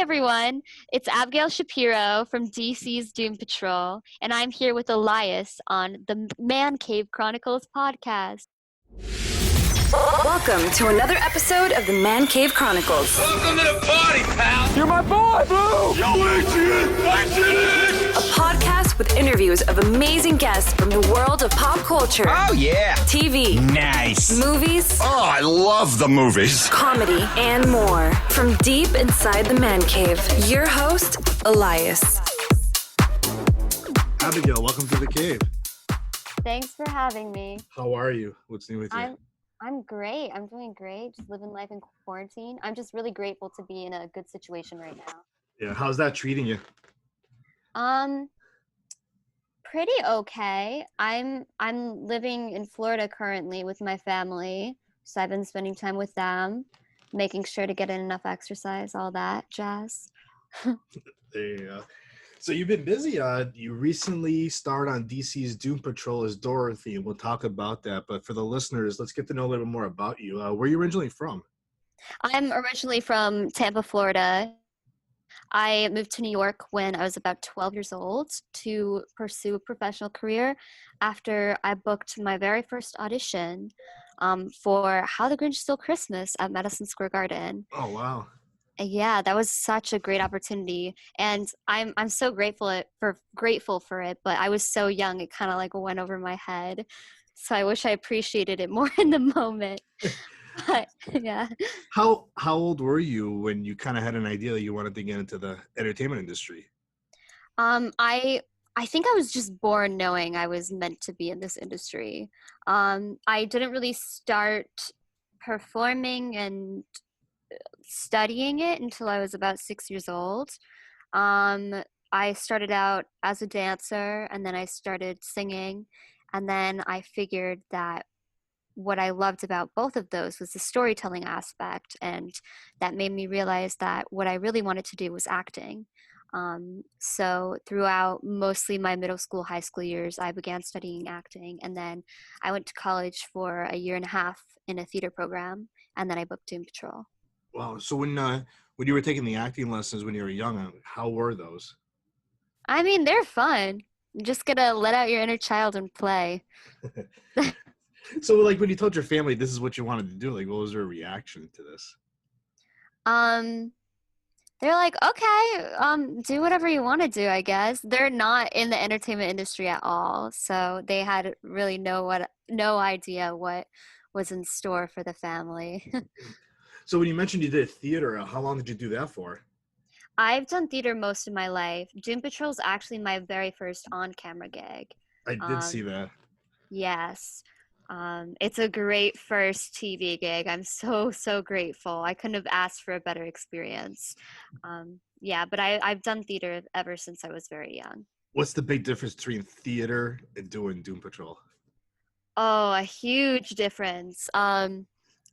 everyone. It's Abigail Shapiro from DC's Doom Patrol, and I'm here with Elias on the Man Cave Chronicles podcast. Welcome to another episode of the Man Cave Chronicles. Welcome to the party, pal! You're my boy, Blue! Yo, Adrian! A podcast with interviews of amazing guests from the world of pop culture. Oh, yeah! TV. Nice! Movies. Oh, I love the movies! Comedy and more. From deep inside the Man Cave, your host, Elias. Abigail, welcome to the cave. Thanks for having me. How are you? What's new with you? I'm great. I'm doing great. Just living life in quarantine. I'm just really grateful to be in a good situation right now. Yeah, how's that treating you? Pretty okay. I'm living in Florida currently with my family, so I've been spending time with them, making sure to get in enough exercise, all that jazz. There you go. So you've been busy. You recently starred on DC's Doom Patrol as Dorothy, and we'll talk about that. But for the listeners, let's get to know a little more about you. Where are you originally from? I'm originally from Tampa, Florida. I moved to New York when I was about 12 years old to pursue a professional career after I booked my very first audition for How the Grinch Stole Christmas at Madison Square Garden. Oh, wow. Yeah, that was such a great opportunity, and I'm so grateful for it. But I was so young, it kind of like went over my head. So I wish I appreciated it more in the moment. But yeah. How old were you when you kind of had an idea that you wanted to get into the entertainment industry? I think I was just born knowing I was meant to be in this industry. I didn't really start performing and studying it until I was about 6 years old. I started out as a dancer, and then I started singing, and then I figured that what I loved about both of those was the storytelling aspect, and that made me realize that what I really wanted to do was acting. So throughout mostly my middle school, high school years, I began studying acting, and then I went to college for a year and a half in a theater program, and then I booked Doom Patrol. Wow. So when you were taking the acting lessons when you were young, how were those? I mean, they're fun. You just gotta let out your inner child and play. So like when you told your family this is what you wanted to do, like what was their reaction to this? They're like, okay, do whatever you want to do, I guess. They're not in the entertainment industry at all, so they had really no idea what was in store for the family. So when you mentioned you did theater, how long did you do that for? I've done theater most of my life. Doom Patrol is actually my very first on-camera gig. I did see that. Yes. It's a great first TV gig. I'm so grateful. I couldn't have asked for a better experience. Yeah, but I've done theater ever since I was very young. What's the big difference between theater and doing Doom Patrol? Oh, a huge difference.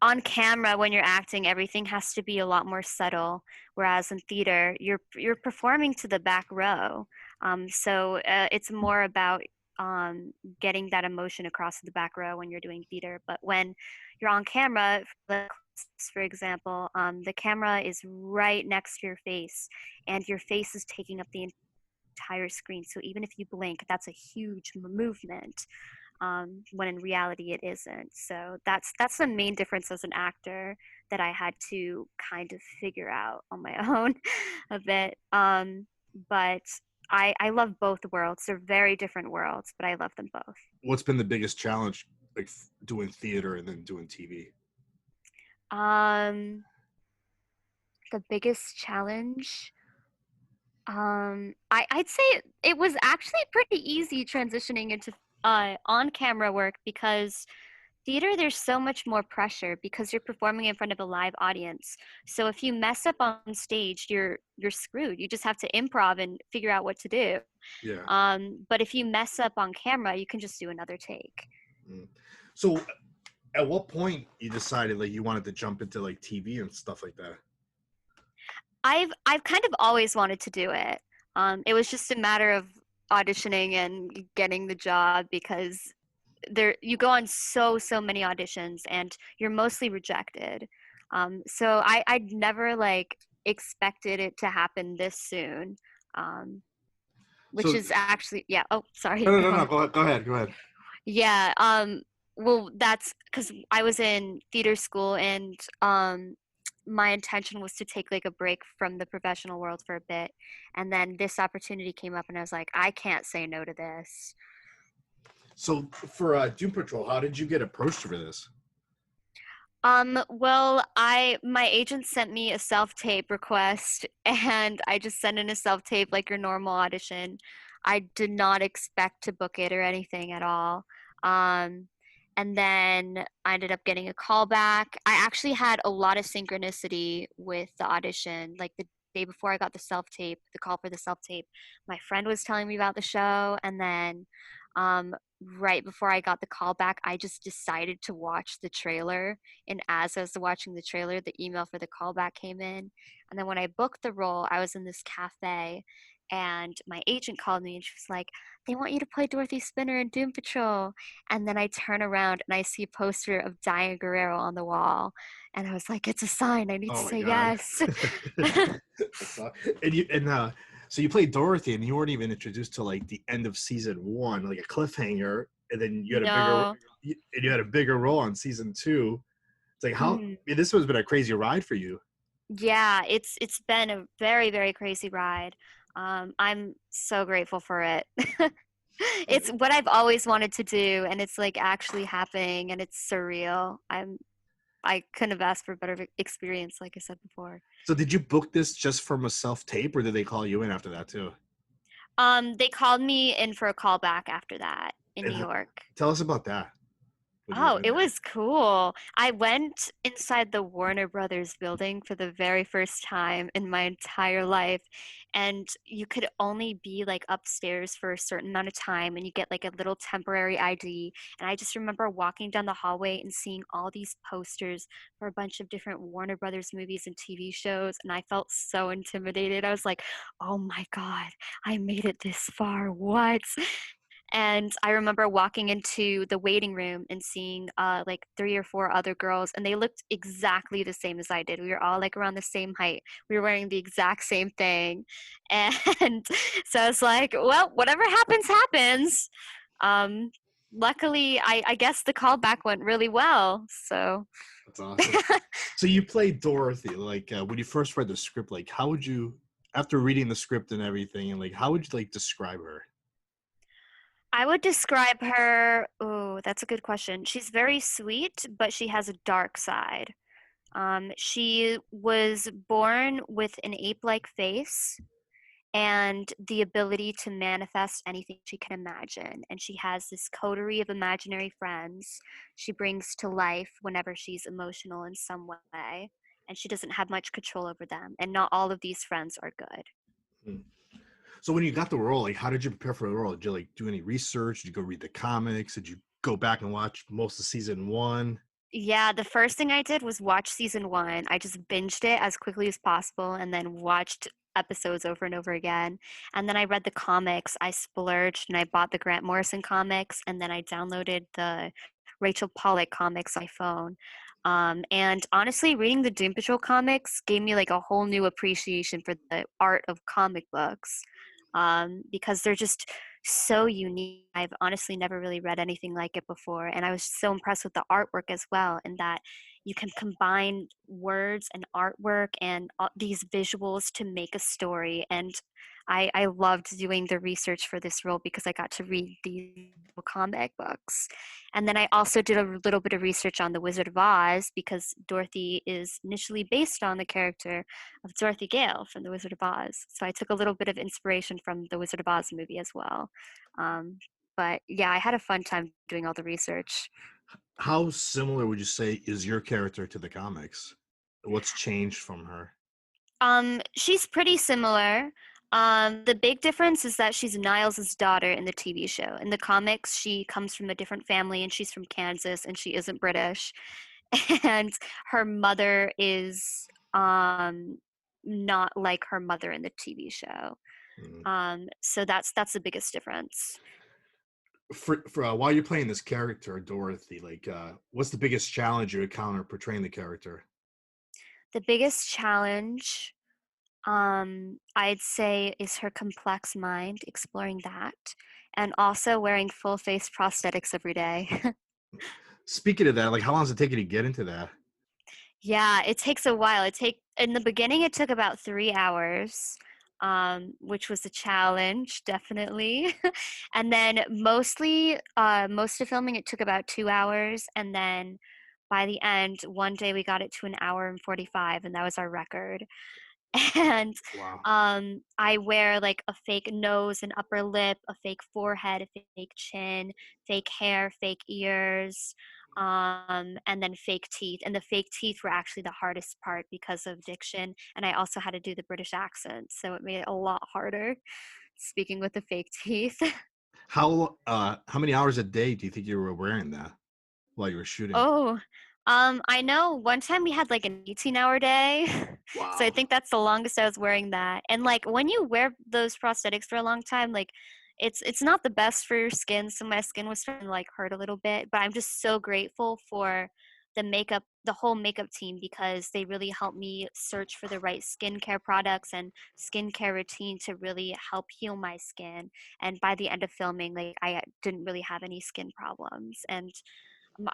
On camera, when you're acting, everything has to be a lot more subtle, whereas in theater, you're performing to the back row. So it's more about getting that emotion across the back row when you're doing theater. But when you're on camera, for example, the camera is right next to your face, and your face is taking up the entire screen. So even if you blink, that's a huge movement. When in reality it isn't. So that's the main difference as an actor that I had to kind of figure out on my own a bit. But I love both worlds. They're very different worlds, but I love them both. What's been the biggest challenge, like doing theater and then doing TV? The biggest challenge, I'd say it was actually pretty easy transitioning into on-camera work, because theater, there's so much more pressure because you're performing in front of a live audience. So if you mess up on stage, you're screwed. You just have to improv and figure out what to do. Yeah. But if you mess up on camera, you can just do another take. So at what point you decided like you wanted to jump into like TV and stuff like that? I've kind of always wanted to do it. It was just a matter of auditioning and getting the job, because you go on so many auditions and you're mostly rejected. So I'd never like expected it to happen this soon. Um, which So is actually, yeah. Oh, sorry. no, no, Go no, no. on. Go ahead. Go ahead. Yeah. Well, that's because I was in theater school, and my intention was to take like a break from the professional world for a bit, and then this opportunity came up, and I was like, I can't say no to this. So for Doom Patrol, how did you get approached for this? Well, my agent sent me a self-tape request and I just sent in a self-tape like your normal audition. I did not expect to book it or anything at all. Um, and then I ended up getting a call back. I actually had a lot of synchronicity with the audition. Like the day before I got the self-tape, the call for the self-tape, my friend was telling me about the show, and then right before I got the call back, I just decided to watch the trailer, and as I was watching the trailer, the email for the callback came in. And then when I booked the role, I was in this cafe and my agent called me and she was like, they want you to play Dorothy Spinner in Doom Patrol. And then I turn around and I see a poster of Diane Guerrero on the wall. And I was like, it's a sign. I need to Oh my say god. yes. And so you played Dorothy, and you weren't even introduced to like the end of season one, like a cliffhanger, and then No. you had a bigger role on season two. It's like how Mhm. this has been a crazy ride for you. Yeah, it's been a very, very crazy ride. I'm so grateful for it. It's what I've always wanted to do, and it's like actually happening, and it's surreal. I couldn't have asked for a better experience, like I said before. So did you book this just from a self tape, or did they call you in after that too? They called me in for a callback after that in And New York. tell us about that when you went Oh, in it there. was cool. I went inside the Warner Brothers building for the very first time in my entire life. And you could only be like upstairs for a certain amount of time, and you get like a little temporary ID. And I just remember walking down the hallway and seeing all these posters for a bunch of different Warner Brothers movies and TV shows. And I felt so intimidated. I was like, oh my God, I made it this far. What? And I remember walking into the waiting room and seeing like three or four other girls, and they looked exactly the same as I did. We were all like around the same height. We were wearing the exact same thing. And so I was like, well, whatever happens, happens. Um, Luckily, I guess the callback went really well. So That's awesome. So you played Dorothy. Like when you first read the script, like how would you, after reading the script and everything, and like how would you like describe her? I would describe her. Oh, that's a good question. She's very sweet, but she has a dark side. She was born with an ape-like face and the ability to manifest anything she can imagine. And she has this coterie of imaginary friends she brings to life whenever she's emotional in some way. And she doesn't have much control over them. And not all of these friends are good. Hmm. So when you got the role, like how did you prepare for the role? Did you like do any research? Did you go read the comics? Did you go back and watch most of season one? Yeah, the first thing I did was watch season one. I just binged it as quickly as possible and then watched episodes over and over again. And then I read the comics. I splurged and I bought the Grant Morrison comics, and then I downloaded the Rachel Pollack comics on my phone. And honestly, reading the Doom Patrol comics gave me like a whole new appreciation for the art of comic books, because they're just so unique. I've honestly never really read anything like it before. And I was so impressed with the artwork as well, in that you can combine words and artwork and these visuals to make a story. And I loved doing the research for this role because I got to read these comic books. And then I also did a little bit of research on The Wizard of Oz because Dorothy is initially based on the character of Dorothy Gale from The Wizard of Oz. So I took a little bit of inspiration from the Wizard of Oz movie as well. Um, but yeah, I had a fun time doing all the research. How similar would you say is your character to the comics? What's changed from her? She's pretty similar. The big difference is that she's Niles's daughter in the TV show. In the comics, she comes from a different family and she's from Kansas and she isn't British. And her mother is not like her mother in the TV show. Mm. So that's the biggest difference. For while you're playing this character, Dorothy, like what's the biggest challenge you encounter portraying the character? The biggest challenge. I'd say is her complex mind, exploring that, and also wearing full face prosthetics every day. Speaking of that, like how long does it take you to get into that? Yeah, it takes a while. In the beginning it took about 3 hours, which was a challenge, definitely. And then most of filming it took about 2 hours, and then by the end, one day we got it to an hour and 45, and that was our record. And Wow. I wear like a fake nose and upper lip, a fake forehead, a fake chin, fake hair, fake ears, and then fake teeth. And the fake teeth were actually the hardest part because of diction, and I also had to do the British accent, so it made it a lot harder speaking with the fake teeth. How many hours a day do you think you were wearing that while you were shooting? Oh, I know one time we had like an 18-hour day. So I Wow. think that's the longest I was wearing that. And like when you wear those prosthetics for a long time, like it's not the best for your skin. So my skin was starting to like hurt a little bit, but I'm just so grateful for the whole makeup team, because they really helped me search for the right skincare products and skincare routine to really help heal my skin. And by the end of filming, like I didn't really have any skin problems. And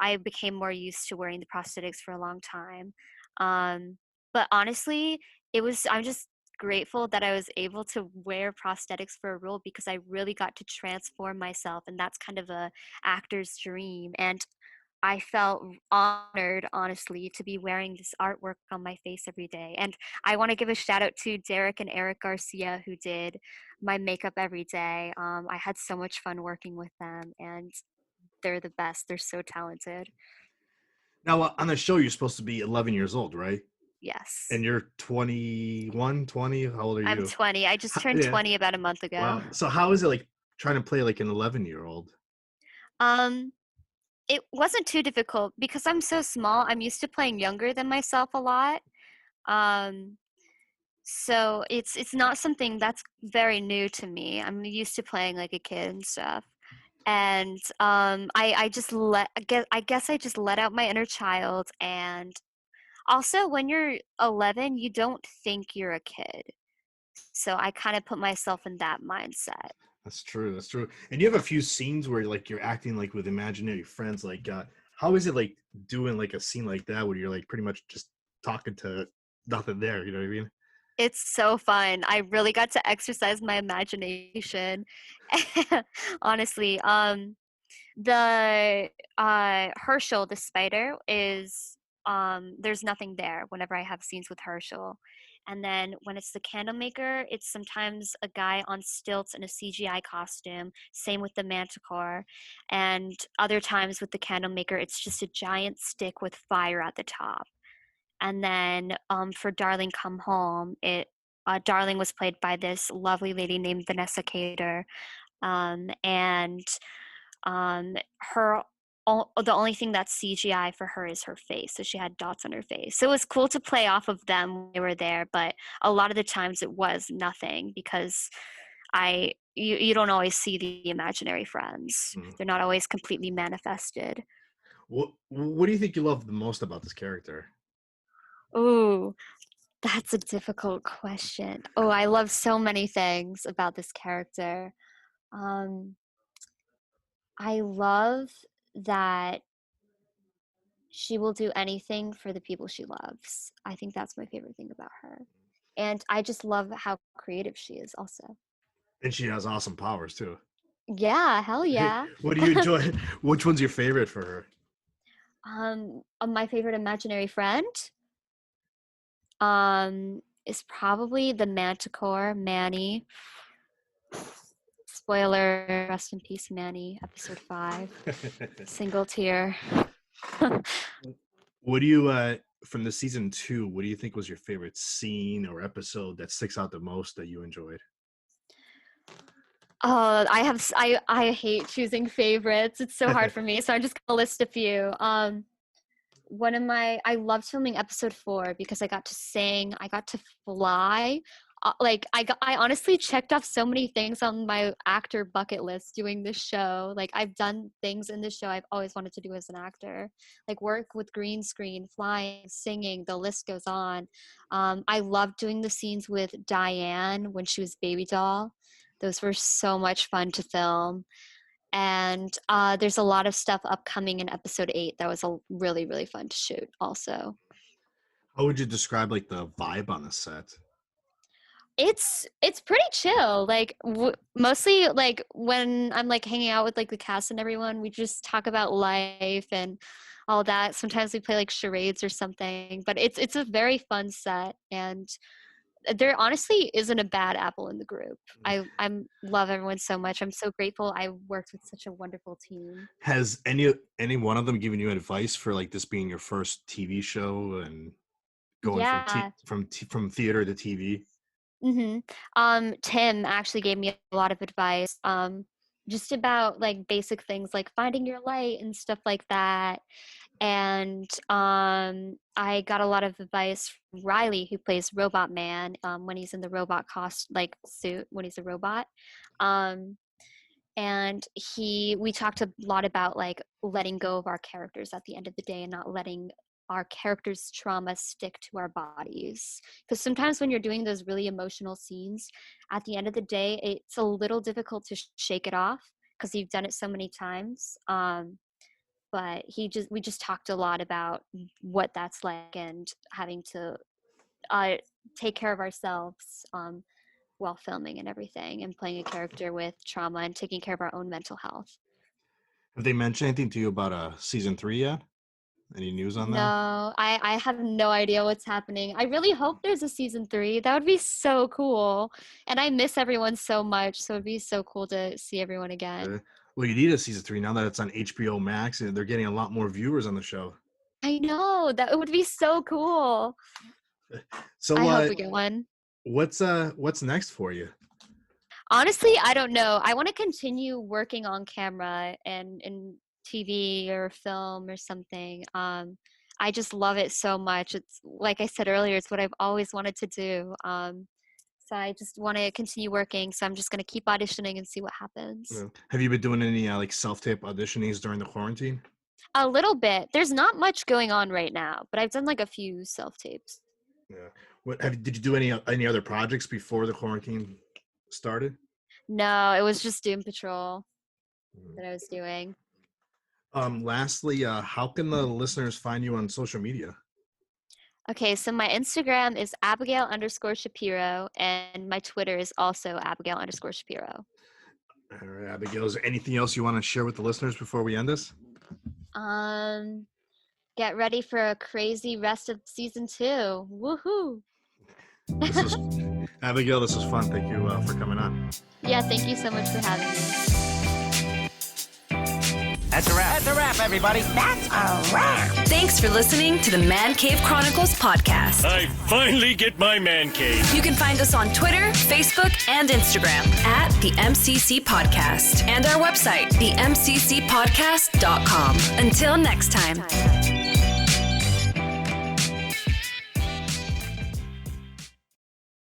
I became more used to wearing the prosthetics for a long time. But honestly, I'm just grateful that I was able to wear prosthetics for a role, because I really got to transform myself, and that's kind of a actor's dream. And I felt honored, honestly, to be wearing this artwork on my face every day. And I want to give a shout out to Derek and Eric Garcia, who did my makeup every day. I had so much fun working with them, and they're the best. They're so talented. Now, on the show, you're supposed to be 11 years old, right? Yes. And you're 21, 20. How old are I'm you? 20. I just turned Yeah. 20 about a month ago. Wow. So how is it like trying to play like an 11-year-old? Um, it wasn't too difficult because I'm so small. I'm used to playing younger than myself a lot. Um, so it's not something that's very new to me. I'm used to playing like a kid and stuff. And I just I guess I just let out my inner child. And also, when you're 11, you don't think you're a kid. So I kind of put myself in that mindset. That's true. That's true. And you have a few scenes where like you're acting like with imaginary friends. Like, how is it like doing like a scene like that where you're like pretty much just talking to nothing there? You know what I mean? It's so fun. I really got to exercise my imagination. Honestly, the Herschel, the spider, is there's nothing there whenever I have scenes with Herschel. And then when it's the candle maker, it's sometimes a guy on stilts in a CGI costume. Same with the manticore. And other times with the candle maker, it's just a giant stick with fire at the top. And then for Darling Come Home, Darling was played by this lovely lady named Vanessa Cater. And her the only thing that's CGI for her is her face. So she had dots on her face. So it was cool to play off of them when they were there, but a lot of the times it was nothing, because you don't always see the imaginary friends. Mm. They're not always completely manifested. What do you think you love the most about this character? Ooh, that's a difficult question. Oh, I love so many things about this character. Um, I love that she will do anything for the people she loves. I think that's my favorite thing about her. And I just love how creative she is also. And she has awesome powers too. Yeah, hell yeah. What do you enjoy? Which one's your favorite for her? My favorite imaginary friend is probably the Manticore, Manny. Spoiler, rest in peace, Manny, episode 5. Single tear. What do you from the season 2? What do you think was your favorite scene or episode that sticks out the most that you enjoyed? Oh, I hate choosing favorites. It's so hard for me. So I'm just gonna list a few. I loved filming episode 4 because I got to sing, I got to fly I honestly checked off so many things on my actor bucket list doing this show. Like I've done things in this show I've always wanted to do as an actor, like work with green screen, flying, singing, the list goes on. I loved doing the scenes with Diane when she was baby doll. Those were so much fun to film. And there's a lot of stuff upcoming in episode 8 that was really, really fun to shoot also. How would you describe like the vibe on the set? It's pretty chill. Like mostly like when I'm like hanging out with like the cast and everyone, we just talk about life and all that. Sometimes we play like charades or something, but it's a very fun set, and there honestly isn't a bad apple in the group. I'm love everyone so much. I'm so grateful I worked with such a wonderful team. Has any one of them given you advice for like this being your first TV show and going Yeah. from theater to TV? Tim actually gave me a lot of advice, just about like basic things like finding your light and stuff like that. And I got a lot of advice from Riley, who plays Robot Man, when he's in the robot suit when he's a robot. Um, and we talked a lot about like letting go of our characters at the end of the day and not letting our characters' trauma stick to our bodies, because sometimes when you're doing those really emotional scenes at the end of the day, it's a little difficult to shake it off because you've done it so many times. But we just talked a lot about what that's like and having to take care of ourselves while filming and everything, and playing a character with trauma and taking care of our own mental health. Have they mentioned anything to you about season 3 yet? Any news on that? No, I have no idea what's happening. I really hope there's a season 3. That would be so cool. And I miss everyone so much, so it'd be so cool to see everyone again. Well, you need a season 3 now that it's on HBO Max, and they're getting a lot more viewers on the show. I know, that would be so cool. So I hope we get one. What's next for you? Honestly, I don't know. I want to continue working on camera and in TV or film or something. I just love it so much. It's like I said earlier, it's what I've always wanted to do. So I just want to continue working. So I'm just going to keep auditioning and see what happens. Yeah. Have you been doing any like self-tape auditionings during the quarantine? A little bit. There's not much going on right now, but I've done like a few self-tapes. Yeah. Did you do any other projects before the quarantine started? No, it was just Doom Patrol that I was doing. Lastly, how can the listeners find you on social media? Okay, so my Instagram is Abigail_Shapiro, and my Twitter is also Abigail_Shapiro. All right, Abigail, is there anything else you want to share with the listeners before we end this? Get ready for a crazy rest of season 2. Woohoo! Abigail, this was fun. Thank you for coming on. Yeah, thank you so much for having me. That's a wrap. That's a wrap, everybody. That's a wrap. Thanks for listening to the Man Cave Chronicles podcast. I finally get my man cave. You can find us on Twitter, Facebook, and Instagram at the MCC Podcast and our website, themccpodcast.com. Until next time.